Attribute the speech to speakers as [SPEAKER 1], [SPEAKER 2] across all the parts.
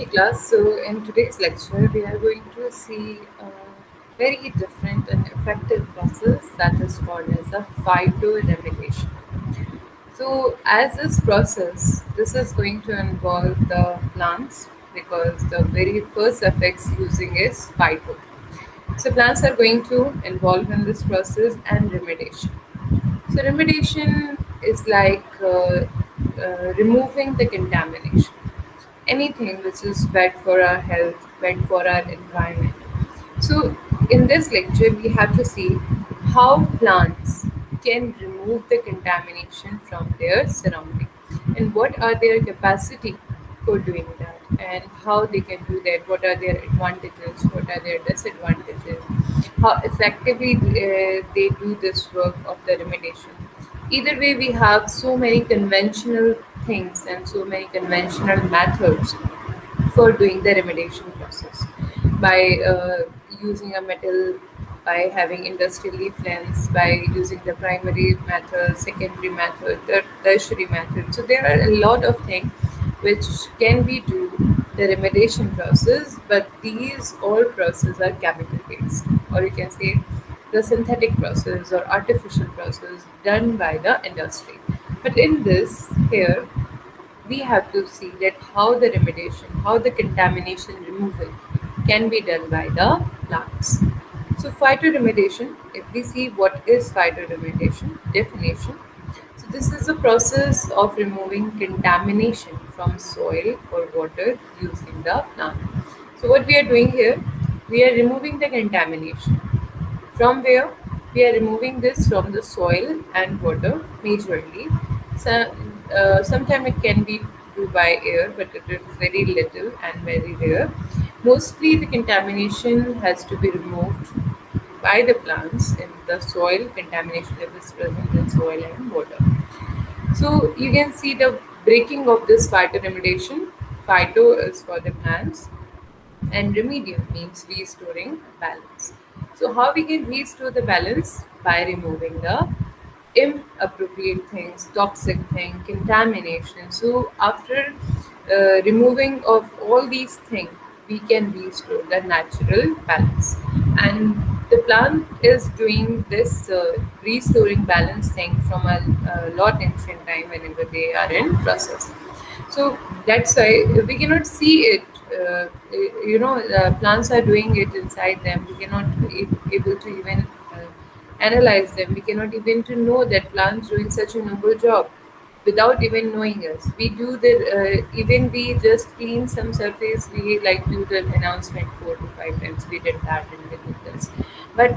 [SPEAKER 1] class. So, in today's lecture, we are going to see a very different and effective process that is called as a phytoremediation. So, as this process, this is going to involve the plants because the very first effects using is phyto. So, plants are going to involve in this process and remediation. So, remediation is like removing the contamination, anything which is bad for our health, bad for our environment. So, in this lecture, we have to see how plants can remove the contamination from their surrounding and what are their capacity for doing that and how they can do that, what are their advantages, what are their disadvantages, how effectively they do this work of the remediation. Either way, we have so many conventional things and so many conventional methods for doing the remediation process by using a metal, by having industrial effluents, by using the primary method, secondary method, tertiary method. So there are a lot of things which can be do the remediation process, but these all processes are chemical based, or you can say the synthetic process or artificial process done by the industry. But in this here, we have to see that how the remediation, how the contamination removal can be done by the plants. So phytoremediation, if we see what is phytoremediation, definition. So this is a process of removing contamination from soil or water using the plant. So what we are doing here, we are removing the contamination from where we are removing this from the soil and water majorly. So, sometimes it can be do by air, but it is very little and very rare. Mostly the contamination has to be removed by the plants in the soil, contamination if it's present in soil and water. So you can see the breaking of this phytoremediation. Phyto is for the plants and remedium means restoring balance. So how we can restore the balance? By removing the inappropriate things, toxic thing, contamination. So after removing of all these things, we can restore the natural balance. And the plant is doing this restoring balance thing from a lot ancient time whenever they are in process. So that's why we cannot see it. Plants are doing it inside them. We cannot be able to even analyze them. We cannot even to know that plants doing such a noble job without even knowing us. We do the even we just clean some surface. We like do the announcement 4 to 5 times. We did that and we did this, but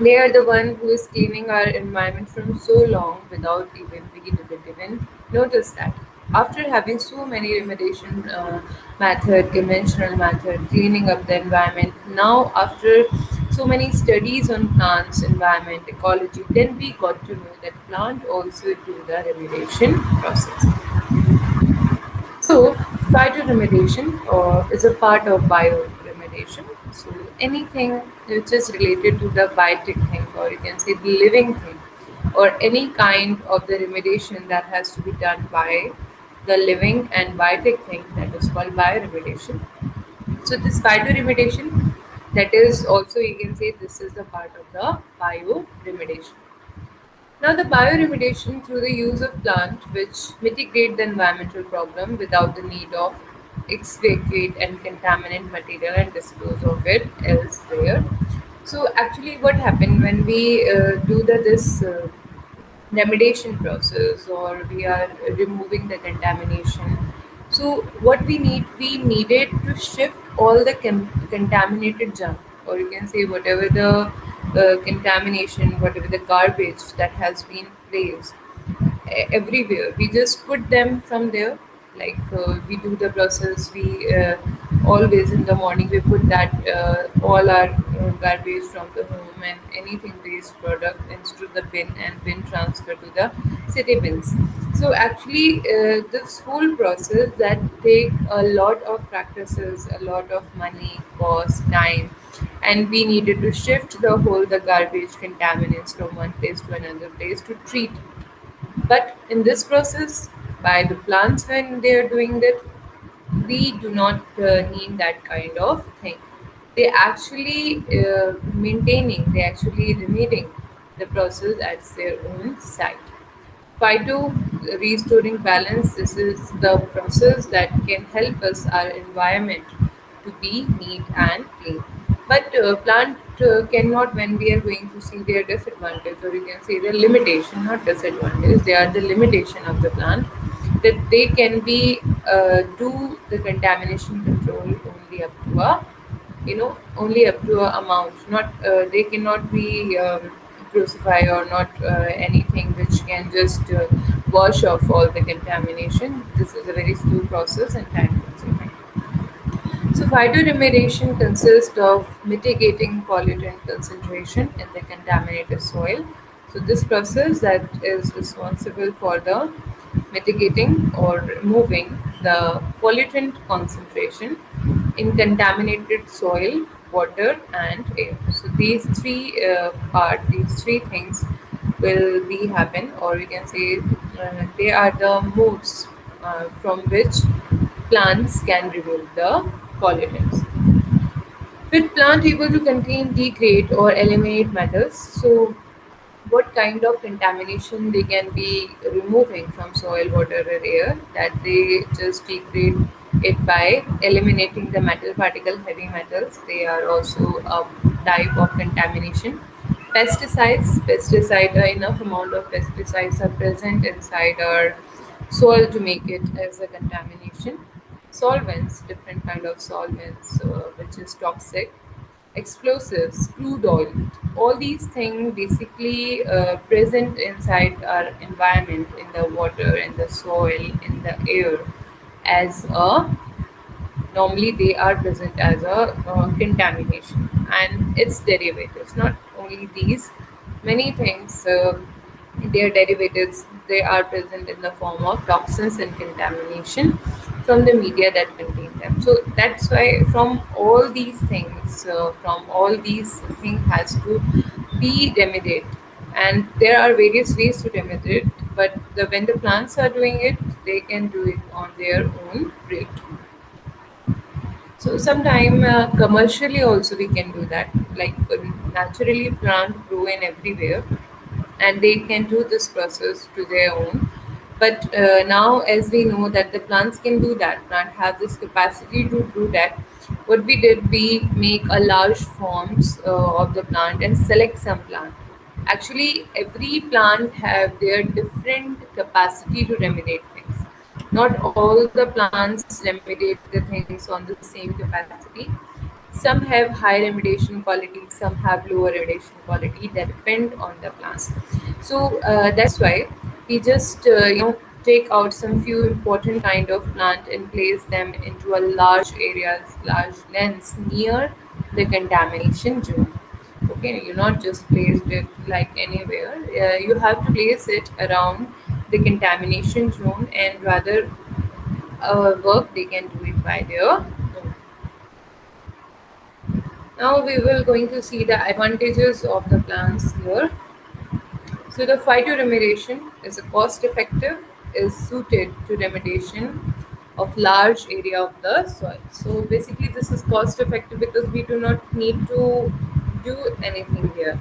[SPEAKER 1] they are the one who is cleaning our environment from so long without even we didn't even notice that. After having so many remediation method, conventional method, cleaning up the environment, now after so many studies on plants, environment, ecology, then we got to know that plant also do the remediation process. So, phytoremediation is a part of bioremediation. So, anything which is related to the biotic thing, or you can say the living thing, or any kind of the remediation that has to be done by the living and biotic thing, that is called bioremediation. So, this phytoremediation, that is also you can say this is the part of the bioremediation. Now, the bioremediation through the use of plant which mitigate the environmental problem without the need of excavate and contaminant material and dispose of it elsewhere. So, actually, what happened when we do this remediation process or we are removing the contamination? So what we needed to shift all the contaminated junk, or you can say whatever the contamination, whatever the garbage that has been placed everywhere. We just put them from there. Like we do the process. We always in the morning we put that all our garbage from the home and anything waste product into the bin and bin transfer to the city bins. So actually, this whole process that take a lot of practices, a lot of money, cost, time, and we needed to shift the whole the garbage contaminants from one place to another place to treat. But in this process, by the plants when they are doing that, We do not need that kind of thing. They actually maintaining, they actually remedying the process at their own site. Phyto restoring balance, this is the process that can help us our environment to be neat and clean. But plant cannot, when we are going to see their disadvantage, or you can say their limitation, not disadvantage, they are the limitation of the plant, that they can be do the contamination control only up to a, only up to a amount, not they cannot be crucify, or not anything which can just wash off all the contamination. This is a very slow process and time consuming. So phytoremediation consists of mitigating pollutant concentration in the contaminated soil. So this process that is responsible for the mitigating or removing the pollutant concentration in contaminated soil, water, and air. So these three things will be happen, or you can say they are the modes from which plants can remove the pollutants. With plant able to contain, degrade, or eliminate metals, so what kind of contamination they can be removing from soil, water, or air, that they just degrade it by eliminating the metal particle, heavy metals. They are also a type of contamination. Pesticide, enough amount of pesticides are present inside our soil to make it as a contamination. Solvents, different kind of solvents, which is toxic. Explosives, crude oil, all these things basically present inside our environment, in the water, in the soil, in the air, as a, normally they are present as a contamination and its derivatives. Not only these, many things, their derivatives, they are present in the form of toxins and contamination from the media that contain them. So that's why from all these things, from all these things has to be remedied, and there are various ways to remedy it. But when the plants are doing it, they can do it on their own rate. So sometime commercially also we can do that. Like naturally plant grow in everywhere, and they can do this process to their own. But now, as we know that the plants can do that, plant have this capacity to do that. What we did, we make a large forms of the plant and select some plant. Actually, every plant have their different capacity to remediate things. Not all the plants remediate the things on the same capacity. Some have high remediation quality, some have lower remediation quality. That depend on the plants. So that's why we just take out some few important kind of plant and place them into a large areas, large lens near the contamination zone. Okay, you not just placed it like anywhere. You have to place it around the contamination zone, and rather work they can do it by their own. Now we will going to see the advantages of the plants here. So the phytoremediation is a cost effective, is suited to remediation of large area of the soil. So basically this is cost effective because we do not need to do anything here.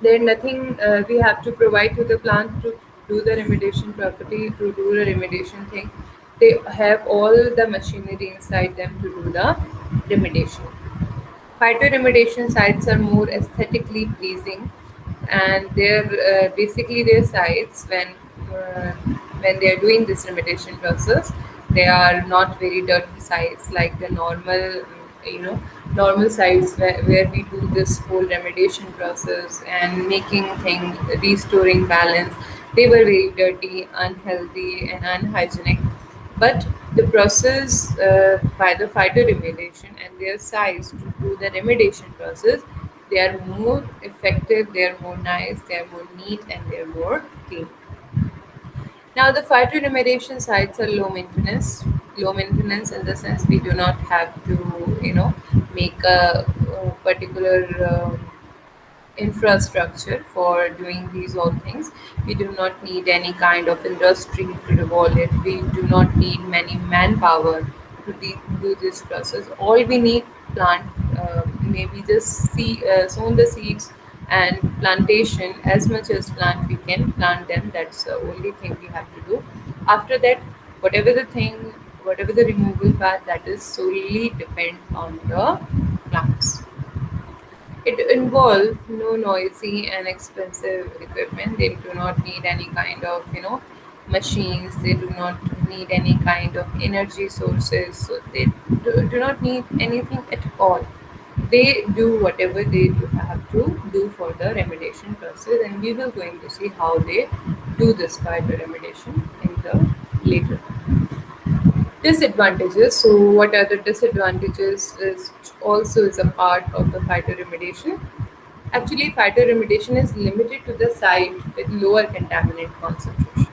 [SPEAKER 1] There nothing we have to provide to the plant to do the remediation property, to do the remediation thing. They have all the machinery inside them to do the remediation. Phytoremediation sites are more aesthetically pleasing, and they're basically their sites uh, when they are doing this remediation process. They are not very dirty sites like the normal, normal sites where we do this whole remediation process and making thing, restoring balance. They were very dirty, unhealthy, and unhygienic. But the process by the phytoremediation and their size to do the remediation process, they are more effective, they are more nice, they are more neat, and they are more clean. Now, the phytoremediation sites are low maintenance. Low maintenance in the sense we do not have to, make a particular infrastructure for doing these all things. We do not need any kind of industry to revolve it. We do not need many manpower to do this process. All we need plant, maybe just sow the seeds and plantation as much as plant we can plant them. That's the only thing we have to do. After that, whatever the thing, whatever the removal part, that is solely depend on the plants. It involves no noisy and expensive equipment. They do not need any kind of, machines. They do not need any kind of energy sources. So they do not need anything at all. They do whatever they do have to do for the remediation process, and we will going to see how they do this fiber remediation in the later. Disadvantages. So, what are the disadvantages? Is also is a part of the phytoremediation. Actually, phytoremediation is limited to the site with lower contaminant concentration.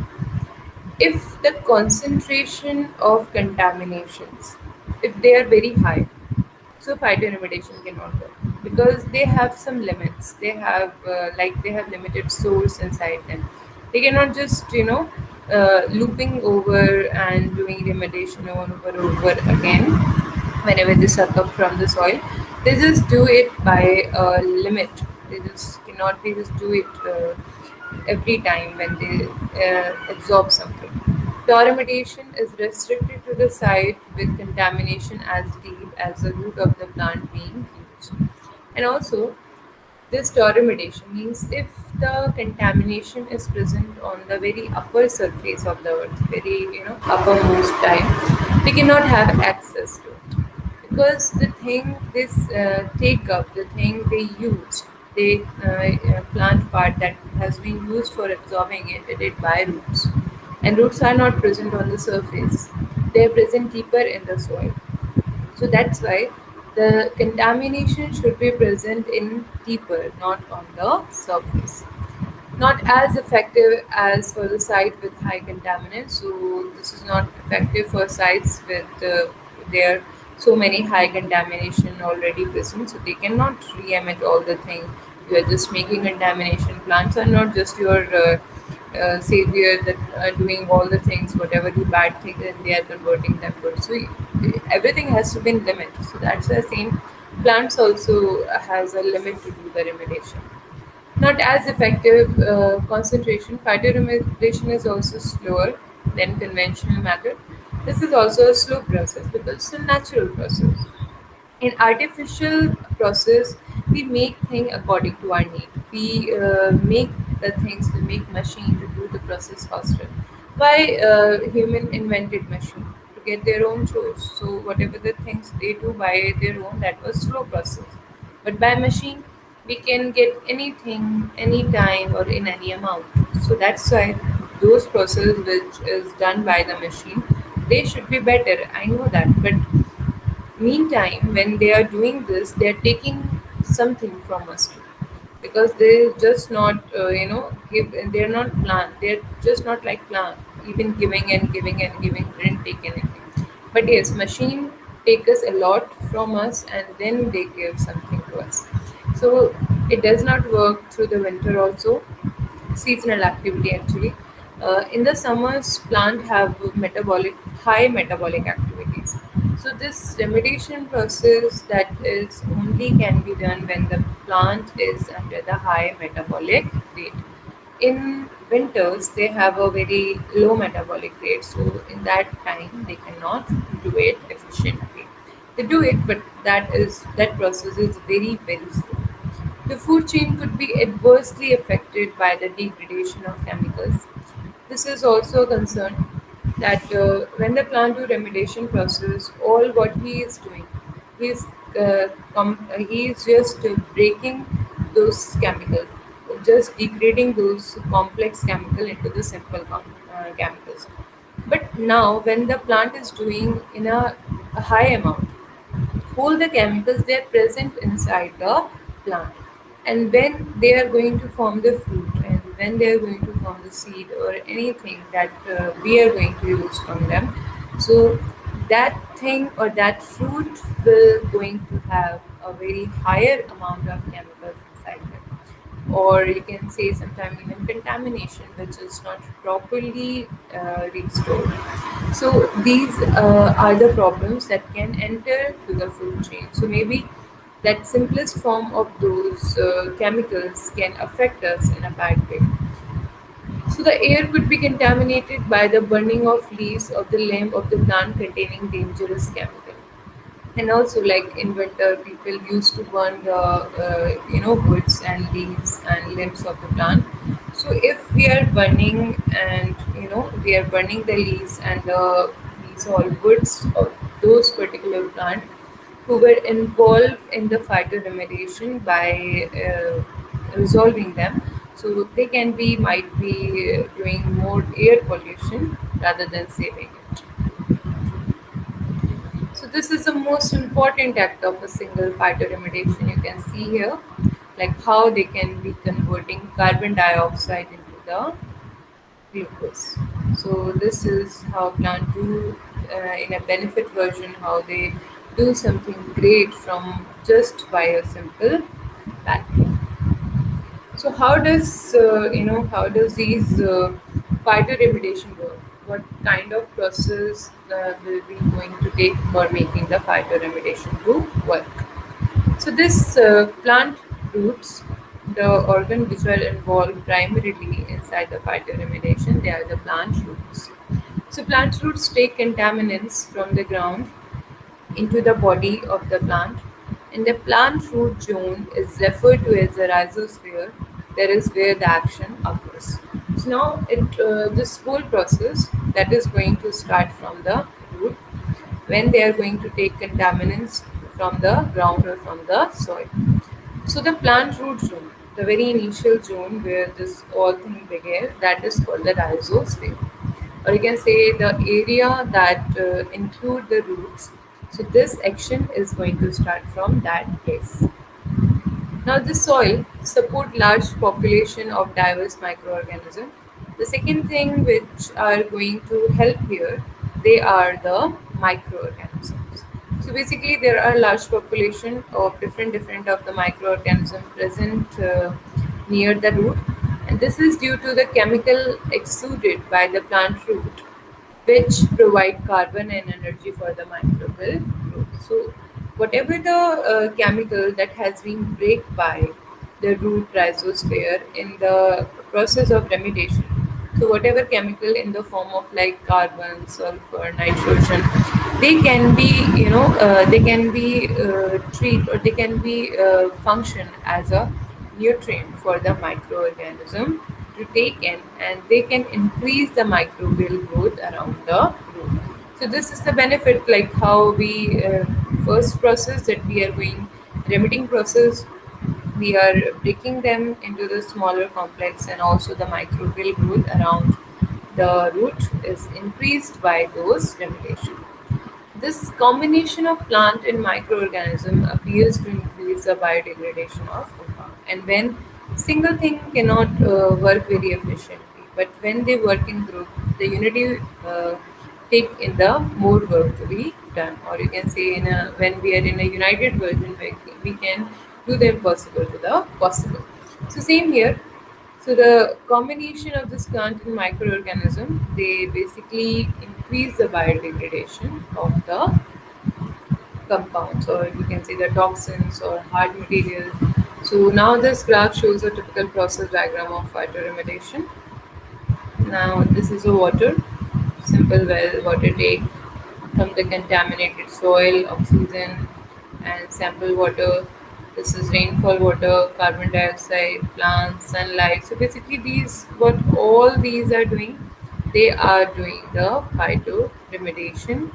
[SPEAKER 1] If the concentration of contaminations, if they are very high, so phytoremediation cannot work because they have some limits. They have they have limited source inside them. They cannot just looping over and doing remediation over and over again whenever they suck up from the soil. They just do it by a limit. They just cannot. They just do it every time when they absorb something. Documentation is restricted to the site with contamination as deep as the root of the plant being used. And also, this documentation means if the contamination is present on the very upper surface of the earth, very uppermost time, we cannot have access to it because the thing this take up, the thing they use, they plant part that has been used for absorbing it, it is by roots, and roots are not present on the surface; they are present deeper in the soil. So that's why the contamination should be present in deeper, not on the surface. Not as effective as for the site with high contaminants. So this is not effective for sites with there so many high contamination already present. So they cannot re-emit all the thing. You are just making contamination. Plants are not just your savior that are doing all the things, whatever the bad things, and they are converting them good. So everything has to be in limit. So that's the same. Plants also has a limit to do the remediation. Not as effective concentration. Phytoremediation is also slower than conventional method. This is also a slow process because it's a natural process. In artificial process, we make thing according to our need. We make the things, we make machine to do the process faster. Why human invented machine? To get their own chores. So whatever the things they do by their own, that was slow process. But by machine, we can get anything, anytime, or in any amount. So that's why those process which is done by the machine, they should be better. I know that, but meantime, when they are doing this, they are taking something from us too, because they just not give. They're not plan. They're just not like plan. Even giving and giving and giving didn't take anything. But yes, machine take us a lot from us, and then they give something to us. So it does not work through the winter also, seasonal activity actually. In the summers, plant have high metabolic activities. So this remediation process that is only can be done when the plant is under the high metabolic rate. In winters, they have a very low metabolic rate, so in that time they cannot do it efficiently. They do it, but that process is very very slow. The food chain could be adversely affected by the degradation of chemicals. This is also a concern that when the plant do remediation process, all what he is doing, he is just breaking those chemicals, just degrading those complex chemical into the simple chemicals. But now, when the plant is doing in a high amount, all the chemicals they are present inside the plant, and when they are going to form the fruit and when they are going to form the seed or anything that we are going to use from them, so that thing or that fruit will going to have a very higher amount of chemicals inside them. or you can say sometimes even contamination, which is not properly restored. So these are the problems that can enter to the food chain. So maybe that simplest form of those chemicals can affect us in a bad way. So the air could be contaminated by the burning of leaves of the limb of the plant containing dangerous chemical. And also, like in winter, people used to burn the woods and leaves and limbs of the plant. So if we are burning and we are burning the leaves and the these all woods of those particular plant who were involved in the phytoremediation by resolving them, so they can be might be doing more air pollution rather than saving it. So this is the most important act of a single phytoremediation. You can see here, like how they can be converting carbon dioxide into the glucose. So this is how plant do in a benefit version, how they do something great from just by a simple pattern. So how does these phytoremediation work? What kind of process will be going to take for making the phytoremediation to work? So this plant roots, the organ which are involved primarily inside the phytoremediation, they are the plant roots. So plant roots take contaminants from the ground into the body of the plant, and the plant root zone is referred to as the rhizosphere. That is where the action occurs. So now this whole process that is going to start from the root when they are going to take contaminants from the ground or from the soil. So the plant root zone, the very initial zone where this all thing began, that is called the rhizosphere, or you can say the area that include the roots. So this action is going to start from that place. Now, the soil support large population of diverse microorganisms. The second thing which are going to help here, they are the microorganisms. So basically, there are large population of different of the microorganism present near the root, and this is due to the chemical exuded by the plant root which provide carbon and energy for the microbial growth. So, whatever the chemical that has been break by the root rhizosphere in the process of remediation, so whatever chemical in the form of like carbon, sulfur, nitrogen, they can be they can be treat or they can be function as a nutrient for the microorganism to take in, and they can increase the microbial growth around the root. So this is the benefit, like how we first process that we are going remitting process, we are breaking them into the smaller complex, and also the microbial growth around the root is increased by those remediation. This combination of plant and microorganism appears to increase the biodegradation of compound. And when single thing cannot work very efficiently, but when they work in group, the unity take in the more work to be done. Or you can say in a when we are in a united version, we can do the impossible to the possible. So same here. So the combination of this plant and microorganism, they basically increase the biodegradation of the compounds, or you can say the toxins or hard material. So now this graph shows a typical process diagram of phytoremediation. Now this is a water, simple well water take from the contaminated soil, oxygen, and sample water. This is rainfall water, carbon dioxide, plants, sunlight. So basically, these what all these are doing, they are doing the phytoremediation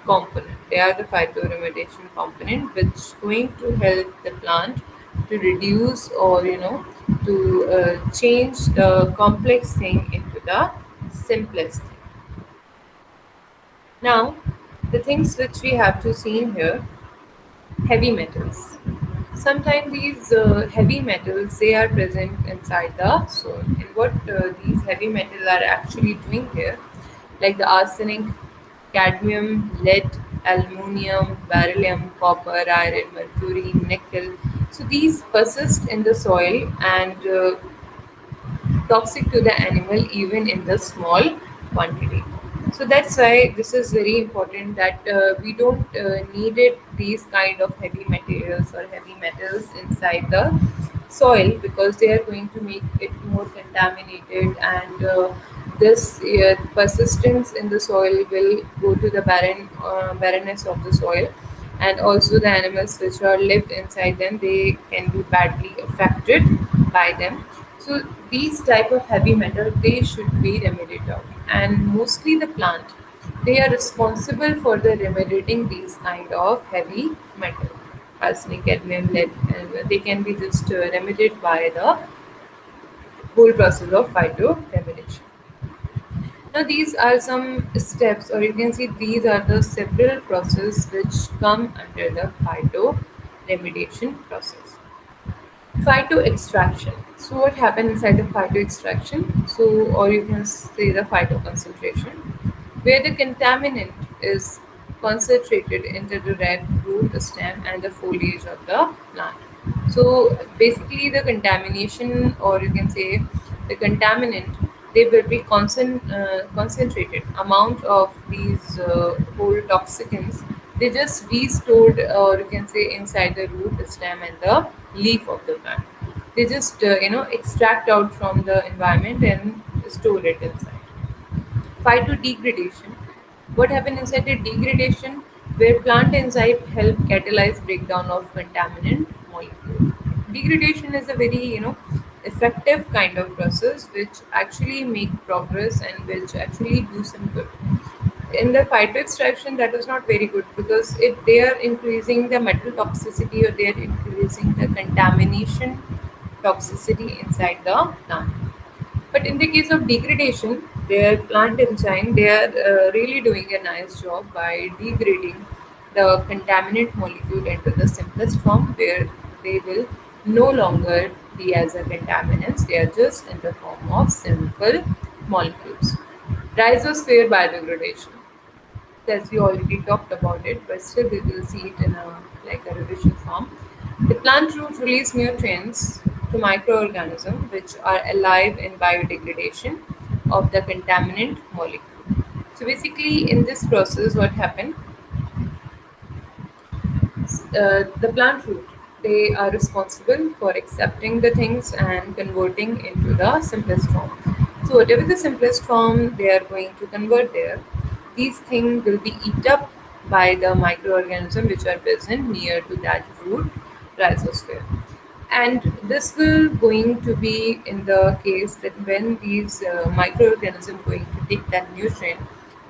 [SPEAKER 1] component. They are the phytoremediation component, which is going to help the plant to reduce or to change the complex thing into the simplest thing. Now, the things which we have to see in here, heavy metals. Sometimes these heavy metals they are present inside the soil, and what these heavy metals are actually doing here, like the arsenic, cadmium, lead, aluminium, beryllium, copper, iron, mercury, nickel. So these persist in the soil and toxic to the animal even in the small quantity. So that's why this is very important that we don't need it these kind of heavy materials or heavy metals inside the soil, because they are going to make it more contaminated, and this persistence in the soil will go to the barrenness of the soil, and also the animals which are lived inside them, they can be badly affected by them. So these type of heavy metal, they should be remedied out, and mostly the plant, they are responsible for the remediating these kind of heavy metal, arsenic, cadmium, lead, and they can be just remedied by the whole process of phytoremediation. Now these are some steps, or you can see these are the several processes which come under the phytoremediation process. Phyto extraction. So what happened inside the phyto extraction? So, or you can say the phyto concentration, where the contaminant is concentrated into the red root stem and the foliage of the plant. So basically, the contamination, or you can say the contaminant, they will be concentrated amount of these whole toxicants. They just be stored, or you can say inside the root, stem, and the leaf of the plant. They just extract out from the environment and store it inside. Phytodegradation. What happens inside the degradation, where plant enzymes help catalyze breakdown of contaminant molecule. Degradation is a very effective kind of process which actually make progress and which actually do some good. In the phyto extraction, that is not very good, because if they are increasing the metal toxicity, or they are increasing the contamination toxicity inside the plant. But in the case of degradation, their plant enzyme, they are really doing a nice job by degrading the contaminant molecule into the simplest form, where they will no longer be as a contaminants. They are just in the form of simple molecules. Rhizosphere biodegradation, as we already talked about it, but still we will see it in a like a revision form. The plant roots release nutrients to microorganisms which are alive in biodegradation of the contaminant molecule. So basically, in this process, what happened? The plant root, they are responsible for accepting the things and converting into the simplest form. So whatever the simplest form they are going to convert there, these things will be eat up by the microorganism which are present near to that root rhizosphere. And this will going to be in the case that when these microorganisms going to take that nutrient,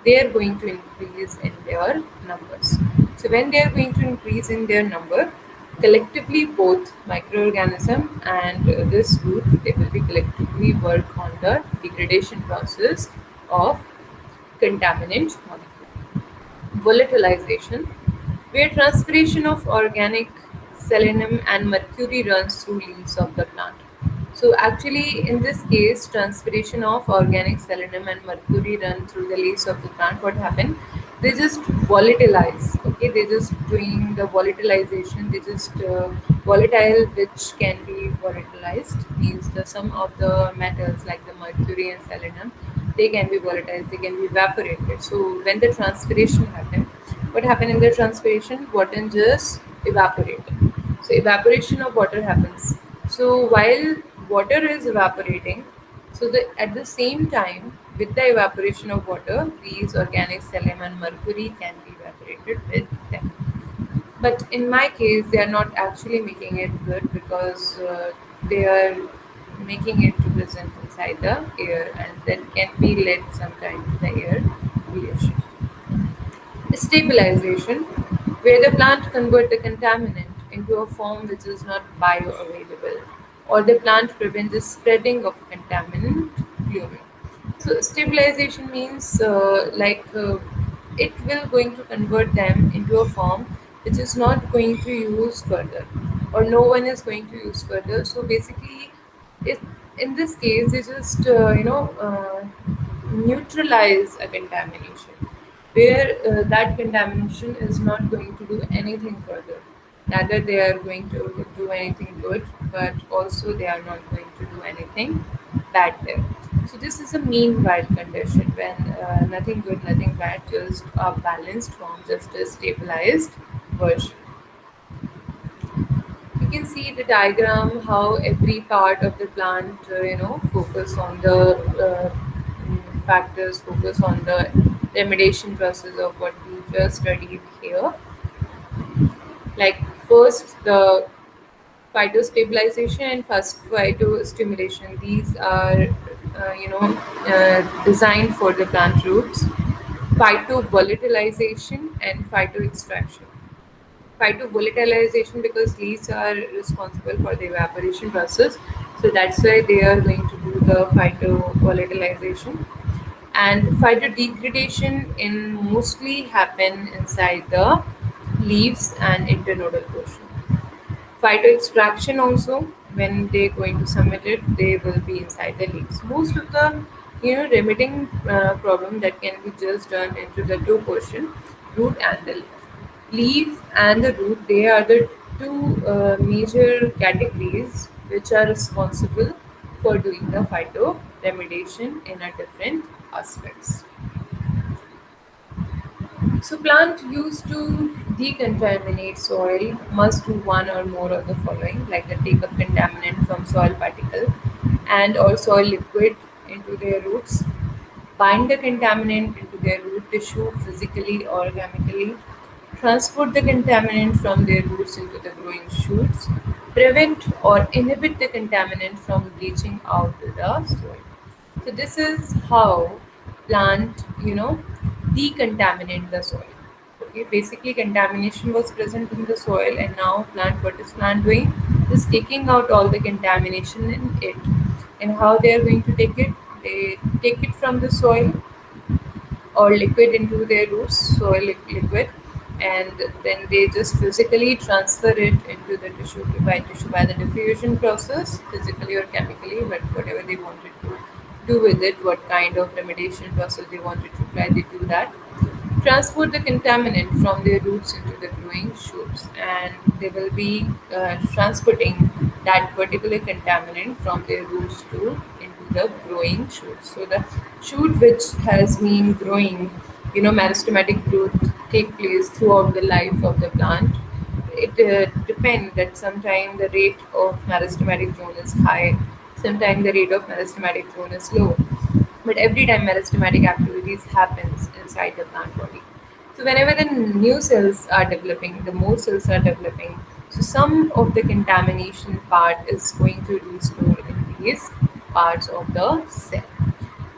[SPEAKER 1] they are going to increase in their numbers. So when they are going to increase in their number, collectively both microorganism and this root, they will be collectively work on the degradation process of contaminant molecule. Volatilization, where transpiration of organic selenium and mercury runs through leaves of the plant. So actually, in this case, transpiration of organic selenium and mercury run through the leaves of the plant. What happened? They just volatilize. Okay, they just doing the volatilization. They just volatile, which can be volatilized. Means the sum of the metals like the mercury and selenium, they can be volatilized. They can be evaporated. So when the transpiration happens, what happened in the transpiration? Water just evaporated. So evaporation of water happens. So while water is evaporating, so at the same time, with the evaporation of water, these organic selenium and mercury can be evaporated with them. But in my case, they are not actually making it good, because they are making it to present inside the air, and that can be led sometime to the air pollution. Stabilization, where the plant convert the contaminant into a form which is not bioavailable, or the plant prevent the spreading of contaminant plume. So stabilization means it will going to convert them into a form which is not going to use further, or no one is going to use further. So basically, it, in this case, they just neutralize a contamination, where that contamination is not going to do anything further. Neither they are going to do anything good, but also they are not going to do anything bad there. So this is a meanwhile condition when nothing good, nothing bad, just a balanced form, just a stabilized version. You can see the diagram how every part of the plant, focus on the factors, focus on the remediation process of what we just studied here. Like first, the phytostabilization and first phytostimulation. These are, designed for the plant roots. Phytovolatilization and phytoextraction. Phytovolatilization because leaves are responsible for the evaporation process, so that's why they are going to do the phytovolatilization. And phytodegradation in mostly happen inside the leaves and internodal portion. Phytoextraction also, when they're going to submit it, they will be inside the leaves. Most of the remitting problem that can be just done into the two portion, root and the leaf. Leaf and the root, they are the two major categories which are responsible for doing the phytoremediation in a different aspects. So plant used to decontaminate soil must do one or more of the following, like the take up contaminant from soil particle and or soil liquid into their roots, bind the contaminant into their root tissue physically or chemically, transport the contaminant from their roots into the growing shoots, prevent or inhibit the contaminant from leaching out to the soil. So this is how plant, decontaminate the soil. Okay, basically contamination was present in the soil, and now plant, what is plant doing? Is taking out all the contamination in it. And how they are going to take it? They take it from the soil or liquid into their roots, soil liquid, and then they just physically transfer it into the tissue by the diffusion process, physically or chemically, but whatever they wanted to do with it, what kind of remediation process they wanted to try, they do that. Transport the contaminant from their roots into the growing shoots, and they will be transporting that particular contaminant from their roots to into the growing shoots. So the shoot which has been growing, meristematic growth take place throughout the life of the plant. It depends that sometimes the rate of meristematic zone is high, sometimes the rate of meristematic zone is low, but every time meristematic activities happens inside the plant body. So whenever the new cells are developing, the more cells are developing, so some of the contamination part is going to restore in these parts of the cell.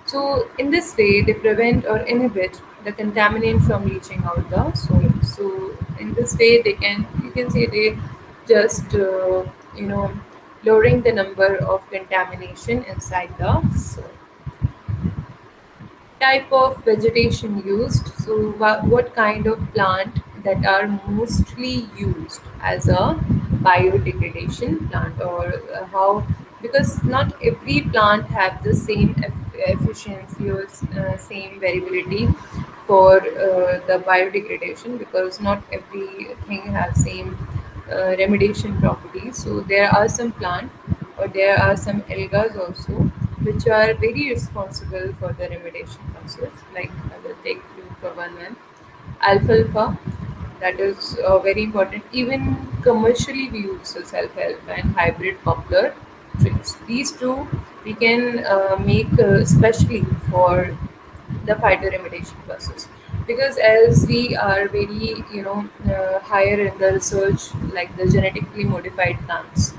[SPEAKER 1] So in this way, they prevent or inhibit the contaminant from leaching out the soil. So in this way, they can, you can say, they just you know lowering the number of contamination inside the soil. Type of vegetation used. So, what kind of plant that are mostly used as a biodegradation plant, or how? Because not every plant have the same efficiency or same variability for the biodegradation, because not everything have same remediation properties. So there are some plant or there are some algas also which are very responsible for the remediation process. Like I will take you for one. Alfalfa, that is very important. Even commercially we use the self-help and hybrid poplar trees. These two we can make especially for the phytoremediation process, because as we are very higher in the research, like the genetically modified plants.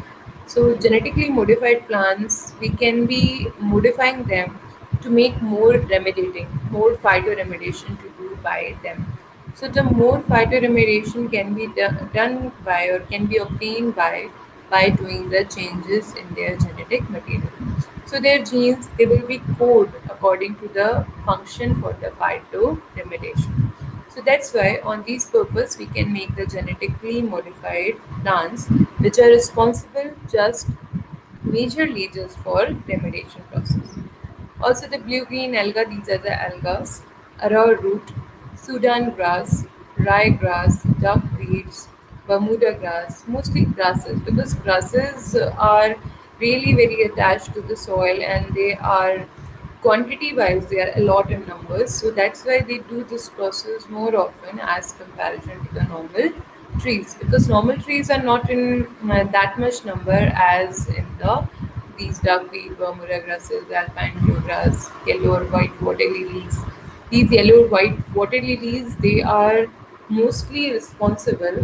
[SPEAKER 1] So genetically modified plants, we can be modifying them to make more remediating, more phytoremediation to do by them. So the more phytoremediation can be done by or can be obtained by doing the changes in their genetic material. So their genes, they will be coded according to the function for the phytoremediation. So that's why on these purpose we can make the genetically modified plants which are responsible just majorly just for remediation process. Also the blue-green alga, these are the algas, arrowroot, Sudan grass, ryegrass, duckweeds, Bermuda grass, mostly grasses, because grasses are really very attached to the soil, and they are quantity wise they are a lot in numbers, so that's why they do this process more often as comparison to the normal trees, because normal trees are not in that much number as in the these duckweed, Bermuda grasses, alpine bluegrass, yellow or white water lilies. These yellow or white water lilies, they are mostly responsible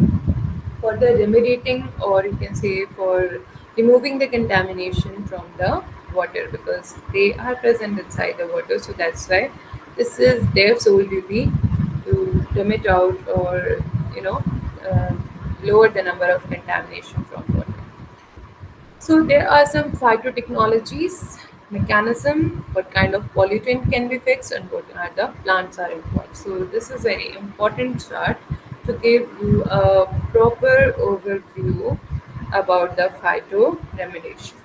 [SPEAKER 1] for the remediating, or you can say for removing the contamination from the water, because they are present inside the water, so that's why this is their sole duty to remit out, or you know uh, lower the number of contamination from water. So there are some phytotechnologies, mechanism, what kind of pollutant can be fixed, and what are the plants are involved. So this is very important chart to give you a proper overview about the phytoremediation.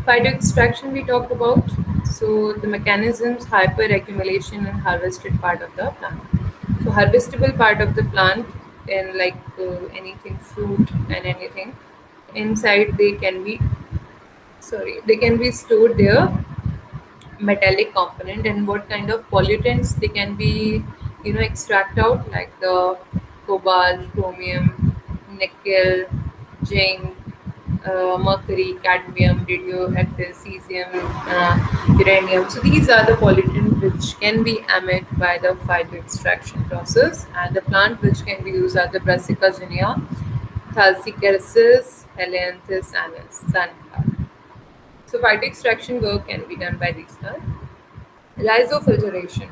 [SPEAKER 1] Phytoextraction we talked about. So the mechanisms, hyperaccumulation and harvested part of the plant. So harvestable part of the plant, in like anything fruit and anything inside, they can be stored there, metallic component, and what kind of pollutants they can be extract out, like the cobalt, chromium, nickel, zinc, mercury, cadmium, radioactive cesium, uranium. So these are the pollutants which can be emitted by the phytoextraction process, and the plant which can be used are the Brassica zinnia, Thalssikersis, Helianthus annuus, sunflower. So phytoextraction work can be done by these plants. Rhizofiltration,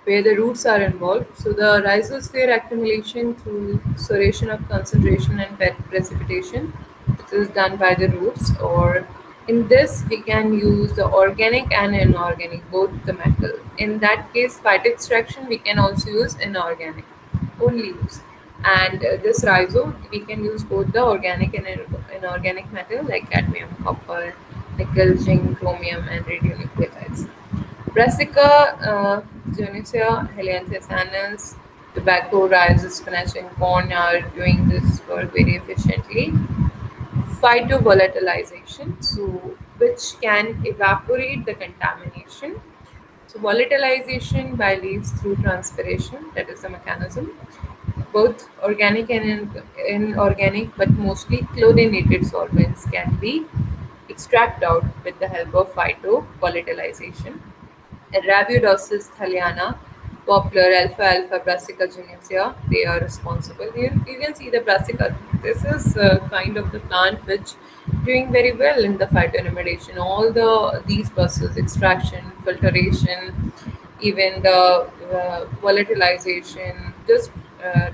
[SPEAKER 1] where the roots are involved. So the rhizosphere accumulation through soration of concentration and precipitation, which is done by the roots. Or in this, we can use the organic and inorganic, both the metal. In that case, phytoextraction, we can also use inorganic, only use. And this rhizo, we can use both the organic and inorganic metal like cadmium, copper, nickel, zinc, chromium, and radionuclides. Brassica, Genesia, Helianthus annus, tobacco, rice, spinach, and corn are doing this work very efficiently. Phytovolatilization, so which can evaporate the contamination. So volatilization by leaves through transpiration, that is the mechanism. Both organic and inorganic, but mostly chlorinated solvents can be extracted out with the help of phytovolatilization. Arabidopsis thaliana, poplar, alfalfa, brassica junicea, they are responsible. You can see the brassica. This is kind of the plant which doing very well in the phytoremediation. All these processes, extraction, filtration, even the volatilization, just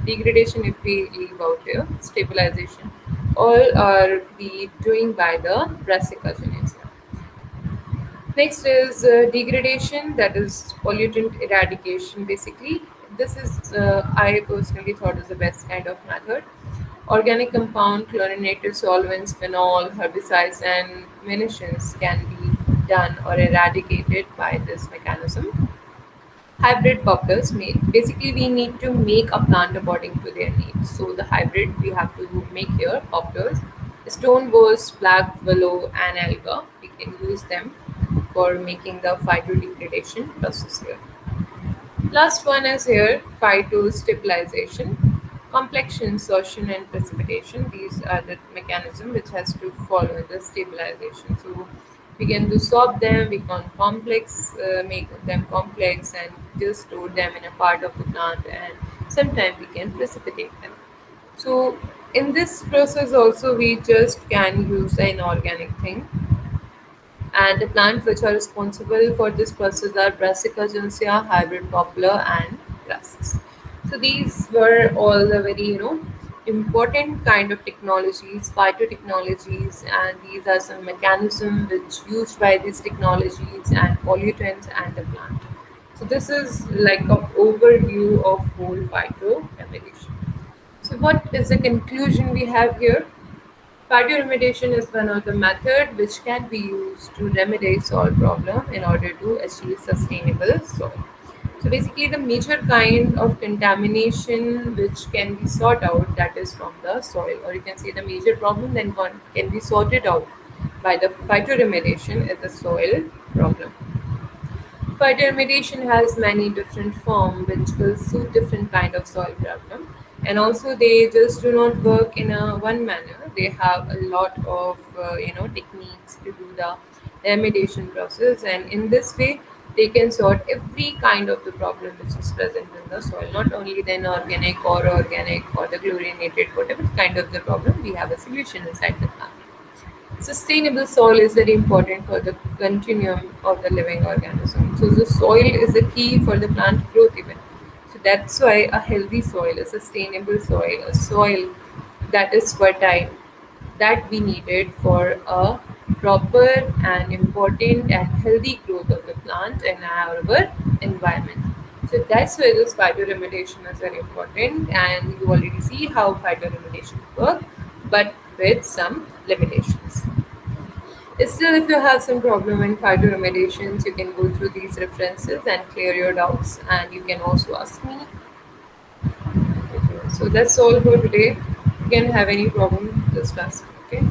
[SPEAKER 1] degradation if we leave out here, stabilization, all are be doing by the brassica junicea. Next is degradation, that is pollutant eradication. Basically, this is I personally thought is the best kind of method. Organic compound, chlorinated solvents, phenol, herbicides, and munitions can be done or eradicated by this mechanism. Hybrid poplars, basically we need to make a plant according to their needs. So the hybrid we have to make here poplars, stone boss, black willow, and alga. We can use them for making the phytodegradation process here. Last one is here phytostabilization, complexion, sorption, and precipitation. These are the mechanism which has to follow the stabilization. So we can do swap them, we can make them complex, and just store them in a part of the plant, and sometimes we can precipitate them. So in this process also we just can use an inorganic thing, and the plants which are responsible for this process are Brassica juncea, hybrid poplar, and grasses. So these were all the very important kind of technologies, phytotechnologies, and these are some mechanisms which used by these technologies and pollutants and the plant. So this is like an overview of whole phytoremediation. So what is the conclusion we have here? Phytoremediation is one of the methods which can be used to remedy soil problem in order to achieve sustainable soil. So basically, the major kind of contamination which can be sought out, that is from the soil, or you can say the major problem then can be sorted out by the phytoremediation is the soil problem. Phytoremediation has many different forms which will suit different kind of soil problem, and also they just do not work in a one manner. They have a lot of techniques to do the remediation process, and in this way they can sort every kind of the problem which is present in the soil, not only the inorganic or organic or the chlorinated, whatever kind of the problem, we have a solution inside the plant. Sustainable soil is very important for the continuum of the living organism. So the soil is the key for the plant growth even. So that's why a healthy soil, a sustainable soil, a soil that is fertile, that we needed for a proper and important and healthy growth of the plant and our environment. So that's why this phytoremediation is very important, and you already see how phytoremediation work, but with some limitations. Still, if you have some problem in phytoremediations, you can go through these references and clear your doubts, and you can also ask me. So that's all for today. If you can have any problem, just ask. Okay.